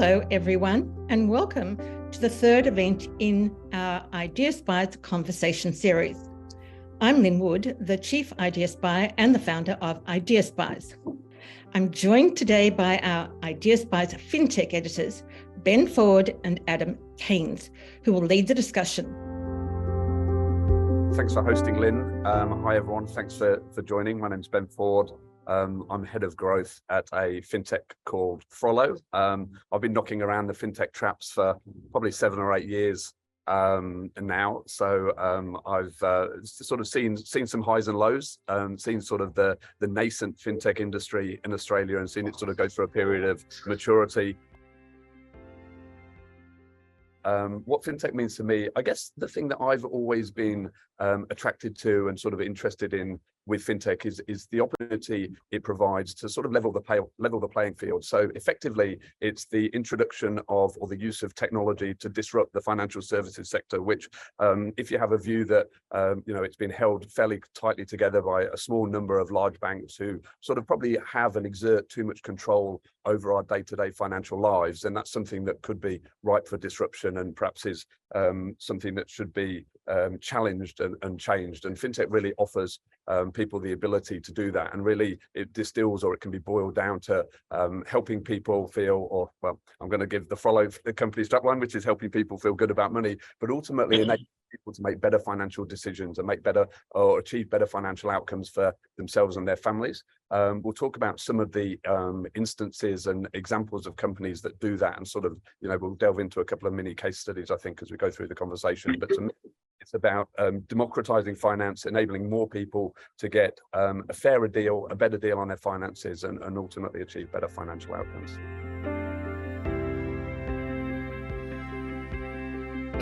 Hello, everyone, and welcome to the third event in our IdeaSpies conversation series. I'm Lynn Wood, the Chief IdeaSpy and the founder of IdeaSpies. I'm joined today by our IdeaSpies FinTech editors, Ben Ford and Adam Caines, who will lead the discussion. Thanks for hosting, Lynn. Hi, everyone. Thanks for joining. My name's Ben Ford. I'm head of growth at a fintech called Frollo. I've been knocking around the fintech traps for probably 7 or 8 years now. So I've sort of seen some highs and lows, seen sort of the nascent fintech industry in Australia and seen it sort of go through a period of maturity. What fintech means to me, I guess the thing that I've always been attracted to and sort of interested in with fintech is the opportunity it provides to sort of level the playing field. So effectively, it's the introduction of or the use of technology to disrupt the financial services sector, which if you have a view that it's been held fairly tightly together by a small number of large banks who sort of probably have and exert too much control over our day-to-day financial lives, then that's something that could be ripe for disruption and perhaps is something that should be challenged and changed. And fintech really offers people the ability to do that, and really it distills, or it can be boiled down to helping people feel, or well, I'm going to give the Frollo company strapline, which is helping people feel good about money, but ultimately enabling people to make better financial decisions and make better or achieve better financial outcomes for themselves and their families. We'll talk about some of the instances and examples of companies that do that, and sort of, we'll delve into a couple of mini case studies, I think, as we go through the conversation. But to me, it's about democratizing finance, enabling more people to get a fairer deal, a better deal on their finances, and ultimately achieve better financial outcomes.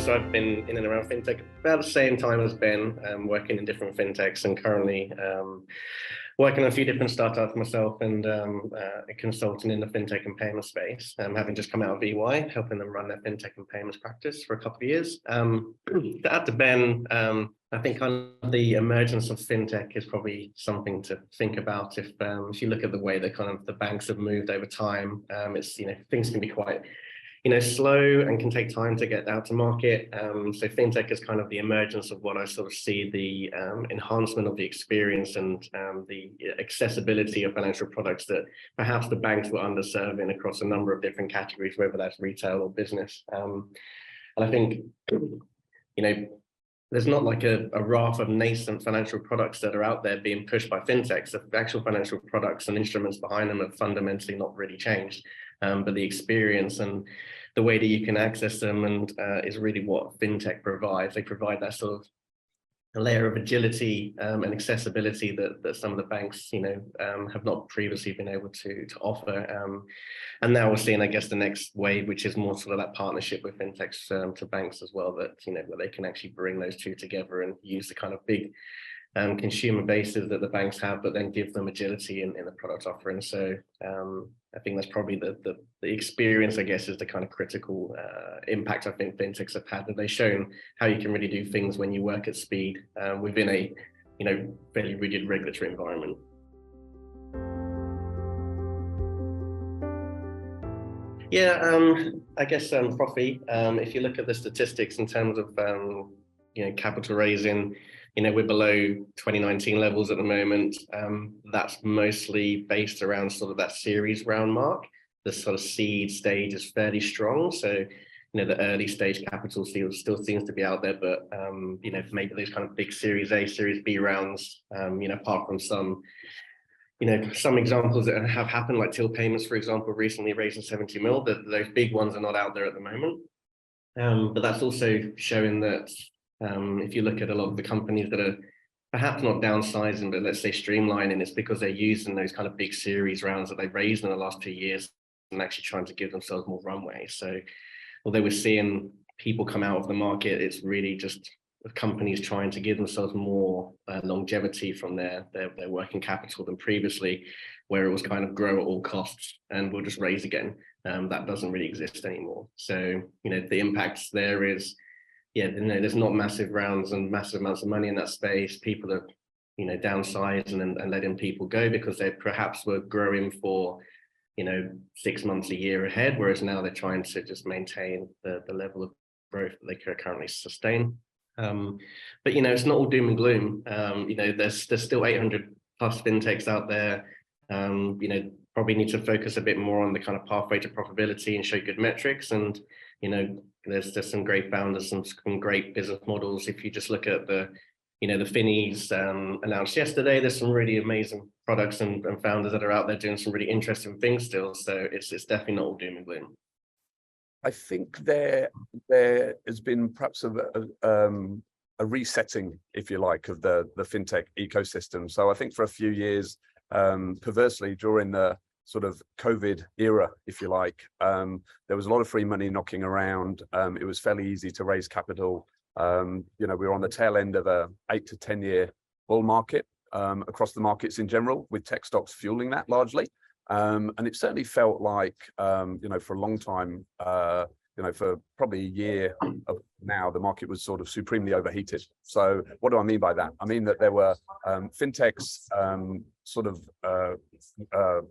So I've been in and around fintech about the same time as Ben, working in different fintechs, and currently working on a few different startups myself, and consulting in the fintech and payment space, having just come out of EY, helping them run their fintech and payments practice for a couple of years. To add to Ben, I think kind of the emergence of fintech is probably something to think about. If you look at the way that kind of the banks have moved over time, it's things can be quite slow and can take time to get out to market. So fintech is kind of the emergence of what I sort of see the enhancement of the experience and the accessibility of financial products that perhaps the banks were underserving across a number of different categories, whether that's retail or business. And I think, there's not like a raft of nascent financial products that are out there being pushed by fintechs. The actual financial products and instruments behind them have fundamentally not really changed. But the experience and the way that you can access them and is really what fintech provides. They provide that sort of a layer of agility and accessibility that some of the banks, have not previously been able to offer. And now we're seeing, I guess, the next wave, which is more sort of that partnership with fintechs to banks as well, that, where they can actually bring those two together and use the kind of big consumer bases that the banks have, but then give them agility in the product offering. So I think that's probably the experience, I guess, is the kind of critical impact I think fintechs have had, that they've shown how you can really do things when you work at speed within a fairly rigid regulatory environment. Yeah, I guess Profi, if you look at the statistics in terms of capital raising, we're below 2019 levels at the moment. That's mostly based around sort of that series round mark. The sort of seed stage is fairly strong. So, the early stage capital still seems to be out there, but, maybe those kind of big series A, series B rounds, apart from some examples that have happened, like Till Payments, for example, recently raising 70 mil, those big ones are not out there at the moment. But that's also showing that if you look at a lot of the companies that are perhaps not downsizing, but let's say streamlining, it's because they're using those kind of big series rounds that they've raised in the last 2 years and actually trying to give themselves more runway. So although we're seeing people come out of the market, it's really just companies trying to give themselves more longevity from their working capital than previously, where it was kind of grow at all costs and we'll just raise again. That doesn't really exist anymore. So, the impacts there is, there's not massive rounds and massive amounts of money in that space. People are, downsizing and letting people go because they perhaps were growing for, 6 months, a year ahead, whereas now they're trying to just maintain the level of growth that they can currently sustain. But it's not all doom and gloom. There's still 800 plus fintechs out there. Probably need to focus a bit more on the kind of pathway to profitability and show good metrics. And there's some great founders, some great business models. If you just look at the Finnies announced yesterday, there's some really amazing products and founders that are out there doing some really interesting things still. So it's definitely not all doom and gloom. I think there has been perhaps a resetting, if you like, of the fintech ecosystem. So I think for a few years, perversely during the sort of COVID era, if you like, there was a lot of free money knocking around. It was fairly easy to raise capital. We were on the tail end of a 8 to 10 year bull market across the markets in general, with tech stocks fueling that largely. And it certainly felt like, for a long time, for probably a year now, the market was sort of supremely overheated. So what do I mean by that? I mean that there were fintechs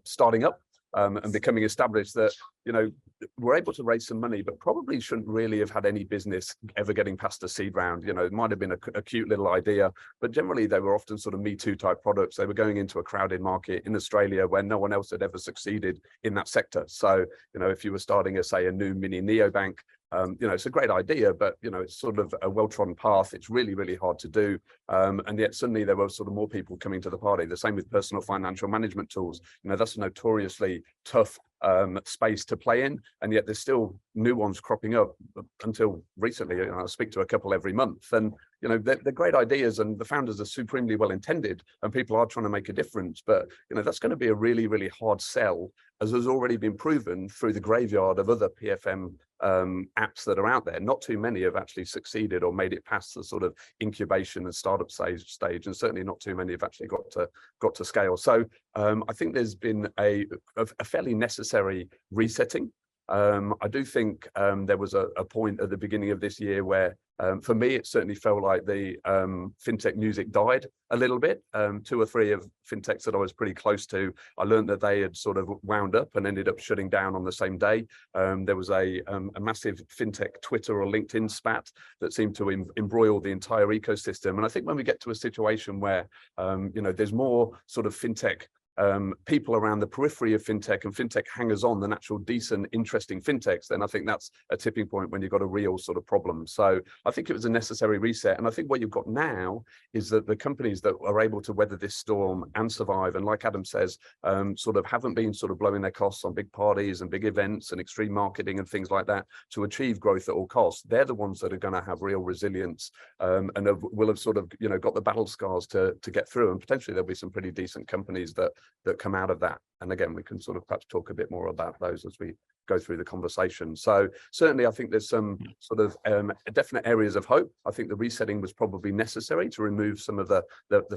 starting up and becoming established that, were able to raise some money, but probably shouldn't really have had any business ever getting past a seed round. It might have been a cute little idea, but generally they were often sort of Me Too type products. They were going into a crowded market in Australia where no one else had ever succeeded in that sector. So, if you were starting a new mini neobank, it's a great idea, but it's sort of a well-trodden path. It's really, really hard to do. And yet suddenly there were sort of more people coming to the party. The same with personal financial management tools. That's a notoriously tough space to play in, and yet there's still new ones cropping up. Until recently, I speak to a couple every month, and they're great ideas, and the founders are supremely well intended, and people are trying to make a difference. But that's going to be a really, really hard sell, as has already been proven through the graveyard of other PFM apps that are out there. Not too many have actually succeeded or made it past the sort of incubation and startup stage, and certainly not too many have actually got to scale. So I think there's been a fairly necessary resetting. I do think there was a point at the beginning of this year where, for me, it certainly felt like the fintech music died a little bit. 2 or 3 of fintechs that I was pretty close to, I learned that they had sort of wound up and ended up shutting down on the same day. There was a massive fintech Twitter or LinkedIn spat that seemed to embroil the entire ecosystem. And I think when we get to a situation where, there's more sort of fintech people around the periphery of fintech and fintech hangers on than actual decent, interesting fintechs, then I think that's a tipping point when you've got a real sort of problem. So I think it was a necessary reset. And I think what you've got now is that the companies that are able to weather this storm and survive, and like Adam says, sort of haven't been sort of blowing their costs on big parties and big events and extreme marketing and things like that to achieve growth at all costs, they're the ones that are going to have real resilience and will have sort of, got the battle scars to get through. And potentially there'll be some pretty decent companies that come out of that. And again, we can sort of perhaps talk a bit more about those as we go through the conversation. So certainly I think there's some sort of definite areas of hope. I think the resetting was probably necessary to remove some of the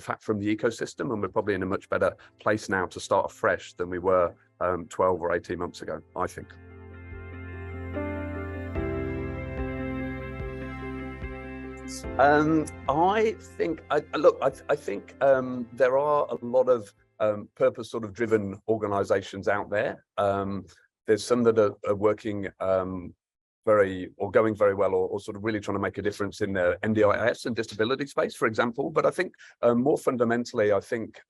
fat from the ecosystem, and we're probably in a much better place now to start afresh than we were 12 or 18 months ago, I think. I think there are a lot of purpose sort of driven organizations out there. There's some that are working going very well, or sort of really trying to make a difference in the NDIS and disability space, for example. But I think more fundamentally, I think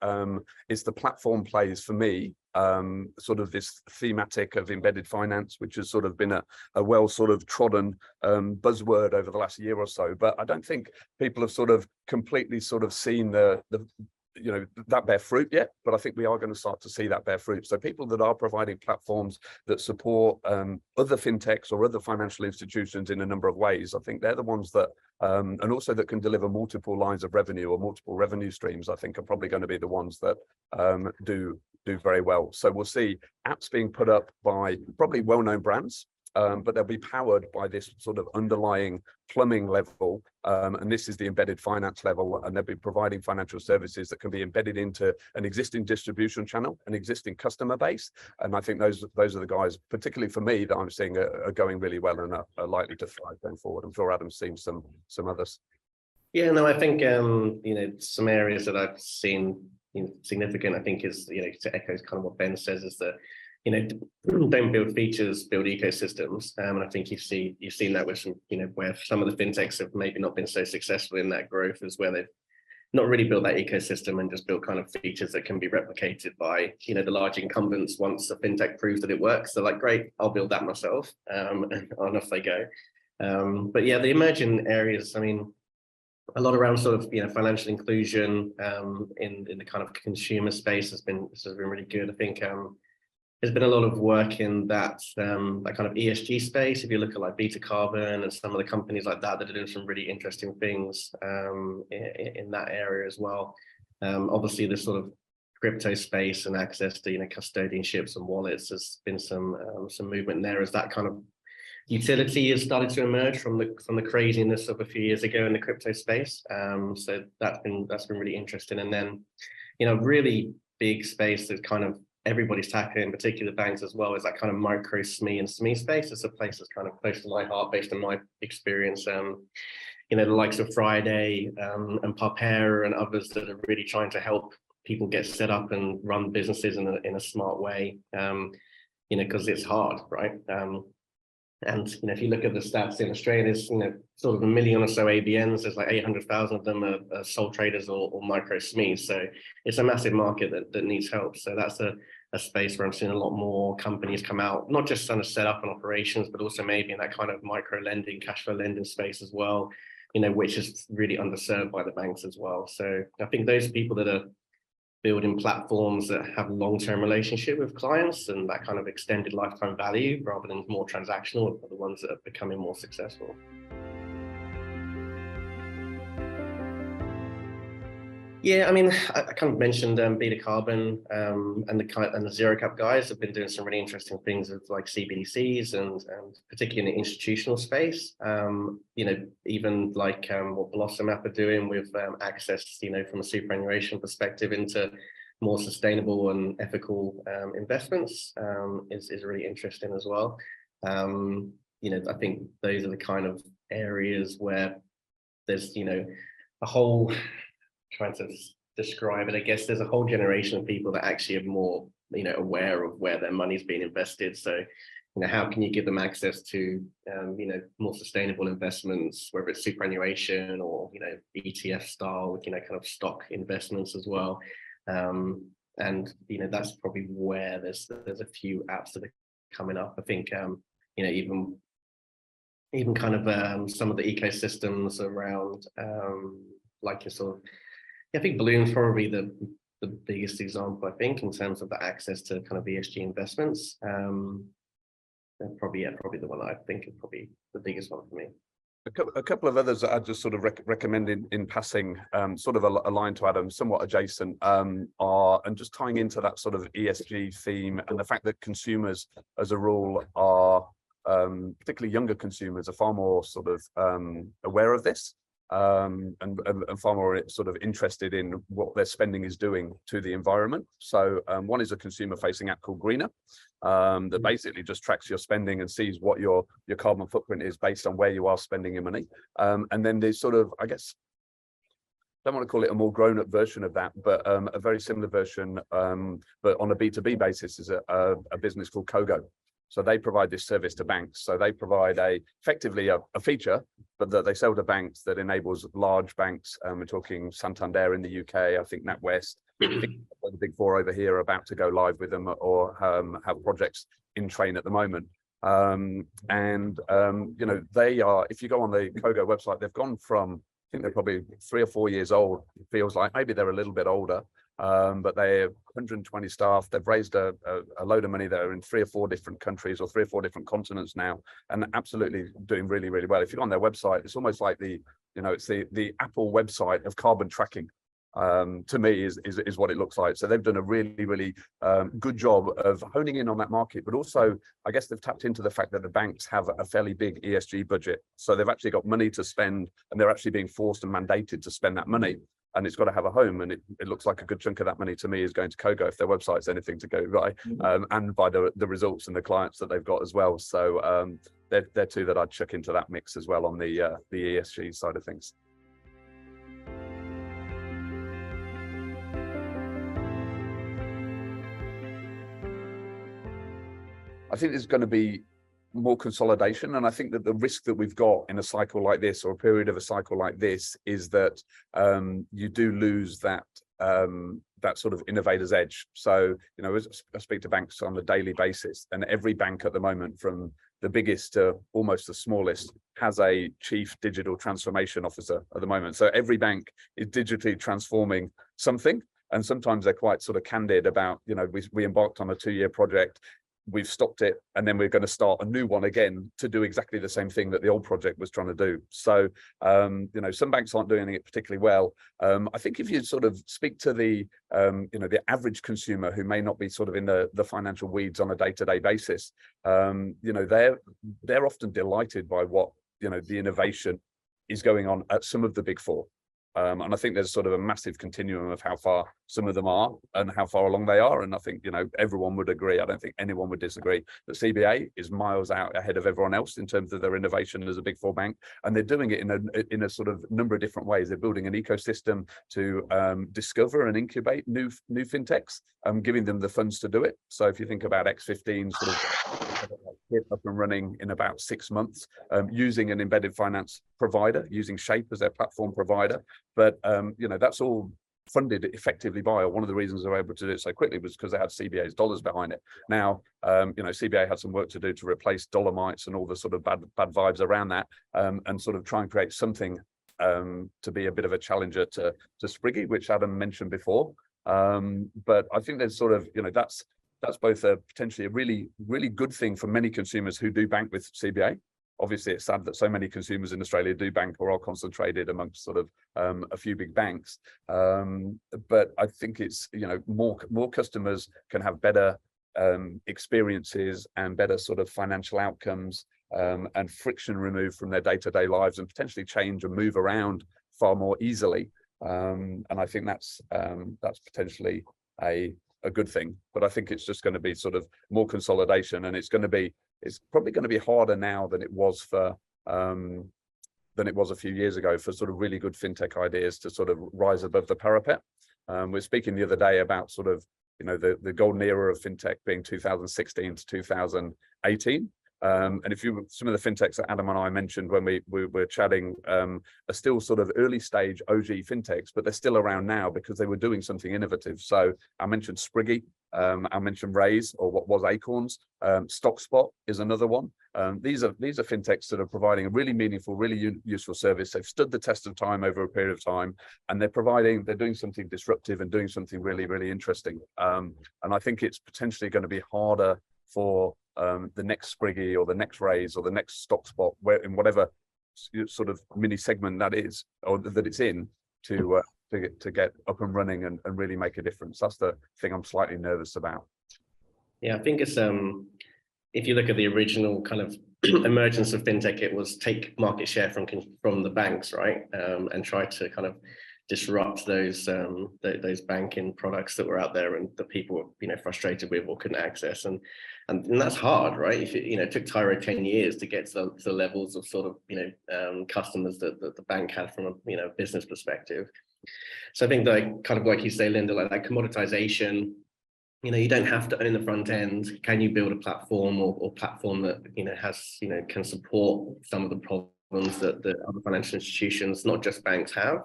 it's the platform plays for me, sort of this thematic of embedded finance, which has sort of been a well sort of trodden buzzword over the last year or so. But I don't think people have sort of completely sort of seen that bear fruit yet, but I think we are going to start to see that bear fruit. So people that are providing platforms that support other fintechs or other financial institutions in a number of ways, I think they're the ones that, and also that can deliver multiple lines of revenue or multiple revenue streams, I think are probably going to be the ones that do very well. So we'll see apps being put up by probably well-known brands, but they'll be powered by this sort of underlying plumbing level, and this is the embedded finance level, and they'll be providing financial services that can be embedded into an existing distribution channel, an existing customer base. And I think those are the guys, particularly for me, that I'm seeing are going really well and are likely to thrive going forward. I'm sure Adam's seen some others. Yeah, no, I think some areas that I've seen significant, I think, is to echo kind of what Ben says, is that don't build features, build ecosystems. And I think you've seen that with some, where some of the fintechs have maybe not been so successful in that growth, is where they've not really built that ecosystem and just built kind of features that can be replicated by, the large incumbents. Once the fintech proves that it works, they're like, great, I'll build that myself, and off they go. But yeah, the emerging areas, I mean, a lot around sort of, financial inclusion in the kind of consumer space has been really good. I think there's been a lot of work in that kind of ESG space. If you look at like Beta Carbon and some of the companies like that are doing some really interesting things in that area as well. Obviously, the sort of crypto space and access to custodianships and wallets, has been some movement there as that kind of utility has started to emerge from the craziness of a few years ago in the crypto space. So that's been really interesting. And then really big space that kind of everybody's tackling, in particular banks as well, is that kind of micro SME and SME space. It's a place that's kind of close to my heart based on my experience. The likes of Friday and Parpera and others that are really trying to help people get set up and run businesses in a smart way, because it's hard, right? And if you look at the stats in Australia, there's sort of 1 million or so ABNs. There's like 800,000 of them are sole traders or micro SMEs. So it's a massive market that needs help. So that's a space where I'm seeing a lot more companies come out, not just trying to set up an operations, but also maybe in that kind of micro lending, cash flow lending space as well, which is really underserved by the banks as well. So I think those people that are building platforms that have long-term relationship with clients and that kind of extended lifetime value rather than more transactional are the ones that are becoming more successful. Yeah, I mean, I kind of mentioned Beta Carbon and the Zero Cap guys have been doing some really interesting things with like CBDCs and particularly in the institutional space. Even like what Blossom App are doing with access, from a superannuation perspective into more sustainable and ethical investments is really interesting as well. I think those are the kind of areas where there's a whole, trying to describe it, I guess there's a whole generation of people that actually are more, aware of where their money's being invested. So, how can you give them access to, more sustainable investments, whether it's superannuation or, ETF style, kind of stock investments as well. And, that's probably where there's a few apps that are coming up. I think, even kind of some of the ecosystems around, like your sort of, I think Balloon's probably the biggest example, I think, in terms of the access to kind of ESG investments. Probably the one I think is probably the biggest one for me. A couple of others that I'd just sort of recommend in passing, sort of aligned to Adam, somewhat adjacent, are, and just tying into that sort of ESG theme and the fact that consumers, as a rule, are particularly younger consumers, are far more sort of aware of this. And far more sort of interested in what their spending is doing to the environment. So one is a consumer-facing app called Greener that basically just tracks your spending and sees what your carbon footprint is based on where you are spending your money. And then there's sort of, I guess, don't want to call it a more grown-up version of that, but a very similar version, but on a B2B basis, is a business called Kogo. So they provide this service to banks. So they provide effectively a feature, but that they sell to banks that enables large banks. We're talking Santander in the UK, I think NatWest, the big four over here are about to go live with them or have projects in train at the moment. They are, if you go on the Kogo website, they've gone from, I think they're probably 3 or 4 years old. It feels like maybe they're a little bit older. But they have 120 staff. They've raised a load of money. They're in 3 or 4 different countries or 3 or 4 different continents now, and absolutely doing really, really well. If you go on their website, it's almost like it's the Apple website of carbon tracking. To me, is what it looks like. So they've done a really, really good job of honing in on that market, but also, I guess they've tapped into the fact that the banks have a fairly big ESG budget. So they've actually got money to spend, and they're actually being forced and mandated to spend that money. And it's got to have a home, and it looks like a good chunk of that money to me is going to Kogo if their website's anything to go by, and by the results and the clients that they've got as well. So they're two that I'd chuck into that mix as well on the ESG side of things. I think there's going to be more consolidation, and I think that the risk that we've got in a cycle like this, or a period of a cycle like this, is that you do lose that that sort of innovator's edge. So, you know, I speak to banks on a daily basis, and every bank at the moment, from the biggest to almost the smallest, has a chief digital transformation officer at the moment. So every bank is digitally transforming something, and sometimes they're quite sort of candid about, you know, we embarked on a 2-year project, we've stopped it, and then we're going to start a new one again to do exactly the same thing that the old project was trying to do. So, you know, some banks aren't doing it particularly well. I think if you sort of speak to the, you know, the average consumer who may not be sort of in the financial weeds on a day-to-day basis, you know, they're often delighted by what, you know, the innovation is going on at some of the big four. And I think there's sort of a massive continuum of how far some of them are and how far along they are. And I think, you know, everyone would agree, I don't think anyone would disagree, that CBA is miles out ahead of everyone else in terms of their innovation as a big four bank. And they're doing it in a sort of number of different ways. They're building an ecosystem to discover and incubate new fintechs, giving them the funds to do it. So if you think about X15 sort of up and running in about 6 months, using an embedded finance provider, using Shape as their platform provider. But, you know, that's all funded effectively by, or one of the reasons they were able to do it so quickly was because they had CBA's dollars behind it. Now, you know, CBA had some work to do to replace Dolomites and all the sort of bad vibes around that, and sort of try and create something to be a bit of a challenger to Spriggy, which Adam mentioned before. But I think there's sort of, you know, that's both a potentially a really good thing for many consumers who do bank with CBA. Obviously, it's sad that so many consumers in Australia do bank or are concentrated amongst sort of a few big banks. But I think it's, you know, more customers can have better experiences and better sort of financial outcomes, and friction removed from their day-to-day lives, and potentially change and move around far more easily. And I think that's potentially a good thing. But I think it's just going to be sort of more consolidation, and it's probably going to be harder now than it was a few years ago for sort of really good fintech ideas to sort of rise above the parapet. We're speaking the other day about sort of, you know, the golden era of fintech being 2016 to 2018. And if some of the fintechs that Adam and I mentioned when we were chatting are still sort of early stage OG fintechs, but they're still around now because they were doing something innovative. So I mentioned Spriggy, I mentioned Raise, or what was Acorns. StockSpot is another one. These are fintechs that are providing a really meaningful, really useful service. They've stood the test of time over a period of time, and they're doing something disruptive and doing something really, really interesting. And I think it's potentially going to be harder for the next Spriggy or the next Raise or the next StockSpot, where in whatever sort of mini segment that is, or that it's in, to get up and running and really make a difference. That's the thing I'm slightly nervous about. Yeah, I think it's if you look at the original kind of emergence of fintech, it was take market share from the banks, right, and try to kind of disrupt those banking products that were out there and the people were, you know, frustrated with or couldn't access, and that's hard, right? If it took Tyro 10 years to get to the levels of sort of, you know, customers that the bank had from a, you know, business perspective. So I think that kind of, like you say, Linda, like that commoditization, you know, you don't have to own the front end. Can you build a platform or platform that, you know, has, you know, can support some of the problems that the other financial institutions, not just banks, have?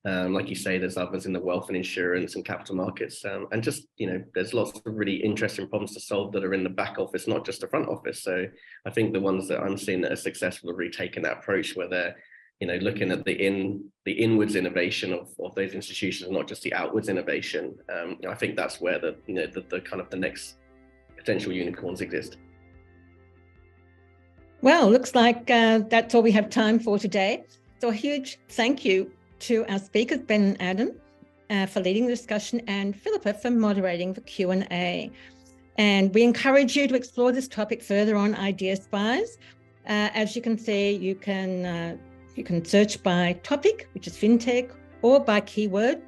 Like you say, there's others in the wealth and insurance and capital markets, and just, you know, there's lots of really interesting problems to solve that are in the back office, not just the front office. So I think the ones that I'm seeing that are successful have really taken that approach where they're, you know, looking at the inwards innovation of those institutions, not just the outwards innovation. I think that's where the kind of the next potential unicorns exist. Well, looks like that's all we have time for today. So a huge thank you to our speakers, Ben and Adam, for leading the discussion, and Philippa for moderating the Q&A. And we encourage you to explore this topic further on IdeaSpies. As you can see, you can search by topic, which is fintech, or by keyword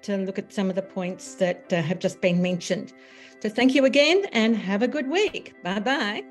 to look at some of the points that have just been mentioned. So thank you again and have a good week. Bye-bye.